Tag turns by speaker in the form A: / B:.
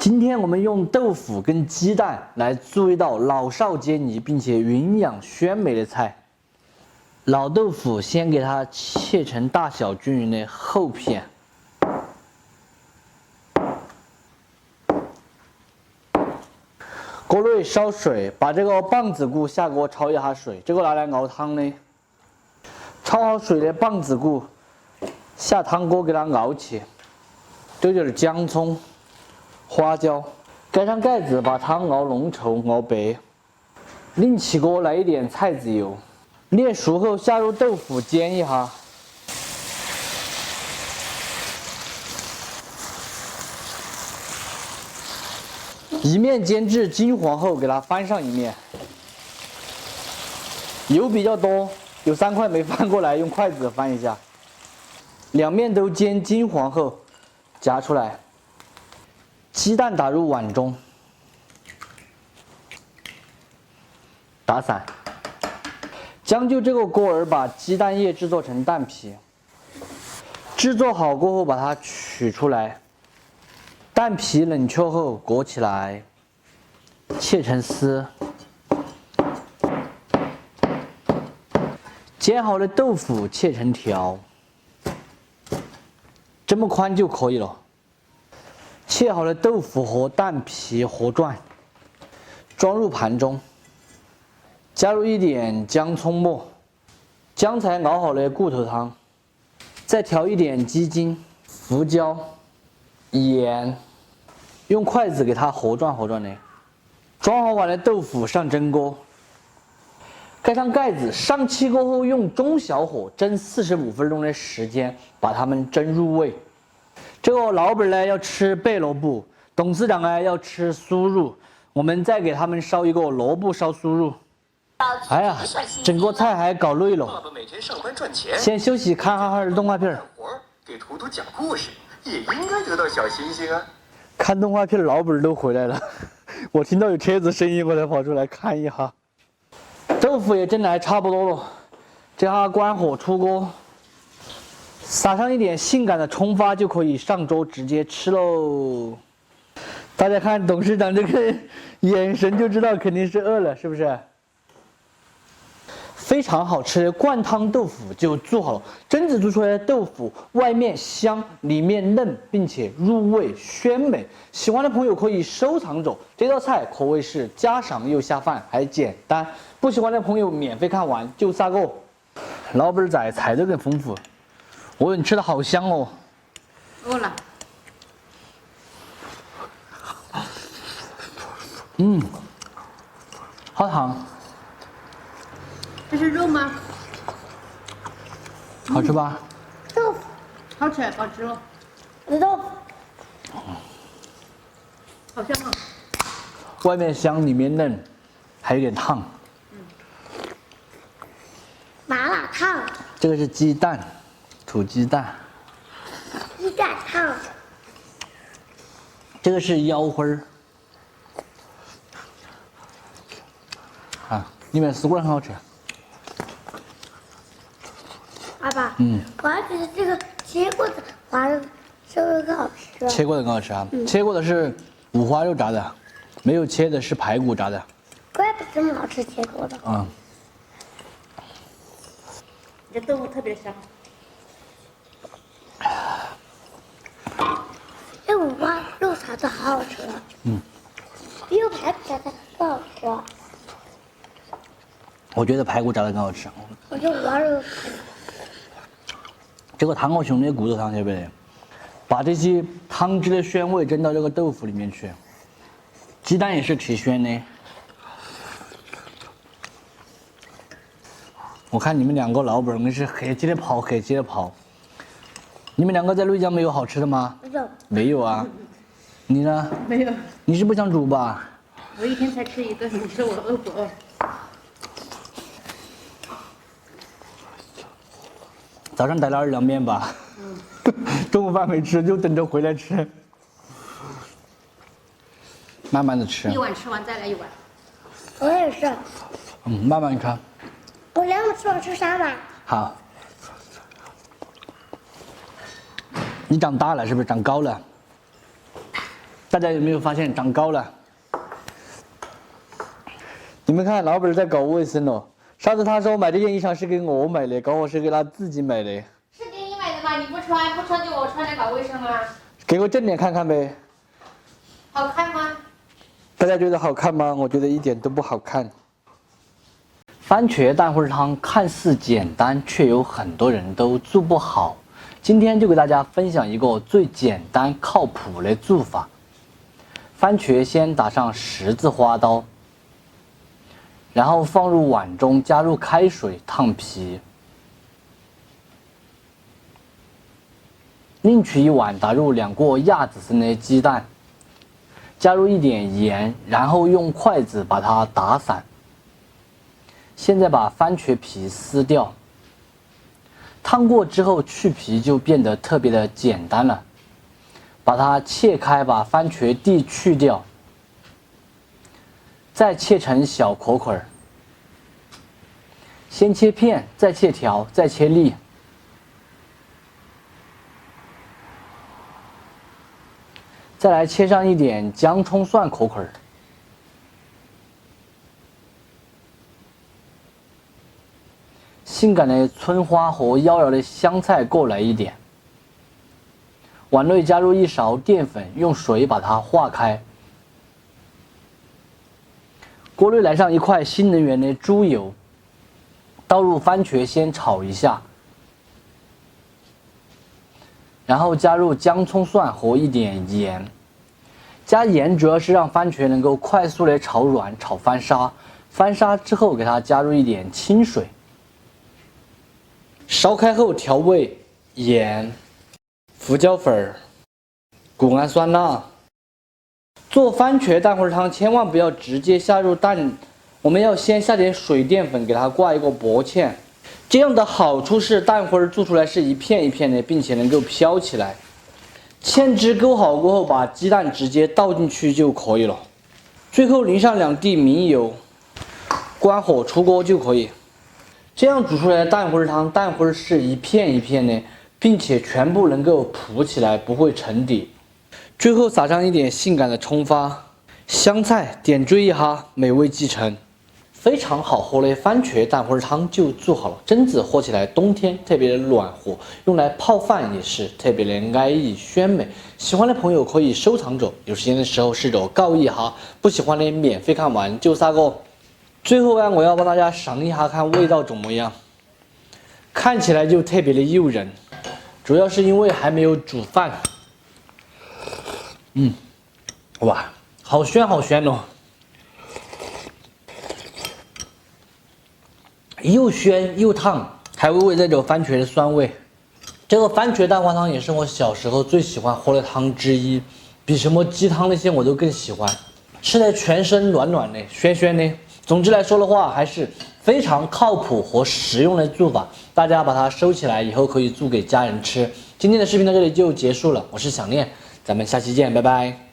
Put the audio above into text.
A: 今天我们用豆腐跟鸡蛋来做一道老少皆宜并且营养鲜美的菜。老豆腐先给它切成大小均匀的厚片，锅内烧水，把这个棒子骨下锅焯一下水，这个拿来熬汤的。焯好水的棒子骨下汤锅给它熬起，丢点姜葱、花椒，盖上盖子，把汤熬浓稠、熬白。另起锅来一点菜籽油，炼熟后下入豆腐煎一下。一面煎至金黄后，给它翻上一面。油比较多，有3块没翻过来，用筷子翻一下。两面都煎金黄后，夹出来。鸡蛋打入碗中，打散。将就这个锅儿，把鸡蛋液制作成蛋皮。制作好过后，把它取出来。蛋皮冷却后裹起来，切成丝。煎好的豆腐切成条，这么宽就可以了。切好的豆腐和蛋皮和转，装入盘中，加入一点姜葱末，姜才熬好的骨头汤，再调一点鸡精、胡椒、盐，用筷子给它和转和转的。装好碗的豆腐上蒸锅，盖上盖子，上气过后用中小火蒸45分钟的时间，把它们蒸入味。这个老板呢要吃白萝卜，董事长呢要吃酥肉，我们再给他们烧一个萝卜烧酥肉。哎呀，整个菜还搞累了。
B: 爸爸每天上班赚钱，
A: 先休息看哈哈的动画片。
B: 给图图讲故事，也应该得到小星星啊。
A: 看动画片的老板都回来了，我听到有车子声音，我才跑出来看一下。豆腐也蒸得还差不多了，这下关火出锅，撒上一点性感的葱花就可以上桌直接吃喽。大家看董事长这个眼神就知道肯定是饿了，是不是？非常好吃的灌汤豆腐就做好了。榛子做出来的豆腐外面香，里面嫩，并且入味鲜美。喜欢的朋友可以收藏走。这道菜可谓是家常又下饭，还简单。不喜欢的朋友免费看完就撒个。老板仔菜都更丰富。哦，你吃的好香哦。
C: 饿了。
A: 好烫。
C: 这是肉吗？
A: 好吃吧？
C: 豆腐。好吃，好吃哦。
D: 豆腐。
C: 好香啊！
A: 外面香，里面嫩，还有点烫。
D: 麻辣烫。
A: 这个是鸡蛋，土鸡蛋。
D: 鸡蛋烫。
A: 这个是腰花儿。啊，里面丝瓜很好吃。
D: 爸爸，我还觉得这个切过的花肉是不是更好吃？
A: 切过的更好吃啊！切过的是五花肉炸的，没有切的是排骨炸的。
D: 怪不得这么好吃，切过的。
C: 这豆腐特别香。
D: 这五花肉炸的好好吃啊！比我排骨炸的更好吃啊！
A: 我觉得排骨炸的更好吃。
D: 我觉得五花肉。
A: 这个汤好凶的骨头汤，晓不得？把这些汤汁的鲜味蒸到这个豆腐里面去。鸡蛋也是提鲜的。我看你们两个老板们是黑鸡的跑，黑鸡的跑。你们两个在内江没有好吃的吗？
D: 没有。
A: 没有啊。你呢？
C: 没有。
A: 你是不想煮吧？
C: 我一天才吃一顿，你说我饿不饿？
A: 早上带了2两面吧，中午饭没吃，就等着回来吃。慢慢的吃。
C: 一碗吃完再来一碗。
D: 我也是。
A: 慢慢吃。
D: 我2碗吃完吃3碗。
A: 好。你长大了是不是？长高了？大家有没有发现长高了？你们看，老板在搞卫生哦。上次他说买这件衣裳是给我买的，搞我是给他自己买的。
C: 是给你买的吗？你不穿，不穿就我穿着搞卫生啊。
A: 给我正脸看看呗。
C: 好看吗？
A: 大家觉得好看吗？我觉得一点都不好看。番茄蛋花汤看似简单，却有很多人都做不好。今天就给大家分享一个最简单靠谱的做法。番茄先打上十字花刀，然后放入碗中，加入开水烫皮。另取一碗，打入2个亚子森的鸡蛋，加入一点盐，然后用筷子把它打散。现在把番茄皮撕掉，烫过之后去皮就变得特别的简单了。把它切开，把番茄蒂去掉，再切成小壳块儿。先切片，再切条，再切粒。再来切上一点姜、葱、蒜壳块儿。性感的葱花和妖娆的香菜各来一点。碗内加入1勺淀粉，用水把它化开。锅内来上1块新能源的猪油，倒入番茄先炒一下，然后加入姜、葱、蒜和一点盐。加盐主要是让番茄能够快速的炒软、炒翻沙。翻沙之后，给它加入一点清水。烧开后调味盐、胡椒粉、谷氨酸钠。做番茄蛋花汤千万不要直接下入蛋，我们要先下点水淀粉，给它挂一个薄芡。这样的好处是蛋花做出来是一片一片的，并且能够飘起来。芡汁勾好过后，把鸡蛋直接倒进去就可以了。最后淋上2滴明油，关火出锅就可以。这样煮出来的蛋花汤，蛋花是一片一片的，并且全部能够铺起来，不会沉底。最后撒上一点性感的葱花、香菜，点缀一下，美味继承。非常好喝的番茄蛋花汤就做好了，真子喝起来冬天特别的暖和，用来泡饭也是特别的安逸鲜美。喜欢的朋友可以收藏着，有时间的时候试着告一下，不喜欢的免费看完就撒个。最后啊，我要帮大家尝一下，看味道怎么样。看起来就特别的诱人，主要是因为还没有煮饭。哇，好鲜好鲜哦！又鲜又烫，还微微带着番茄的酸味。这个番茄蛋花汤也是我小时候最喜欢喝的汤之一，比什么鸡汤那些我都更喜欢，吃的全身暖暖的、鲜鲜的。总之来说的话，还是非常靠谱和实用的做法，大家把它收起来，以后可以做给家人吃。今天的视频到这里就结束了，我是想念，咱们下期见，拜拜。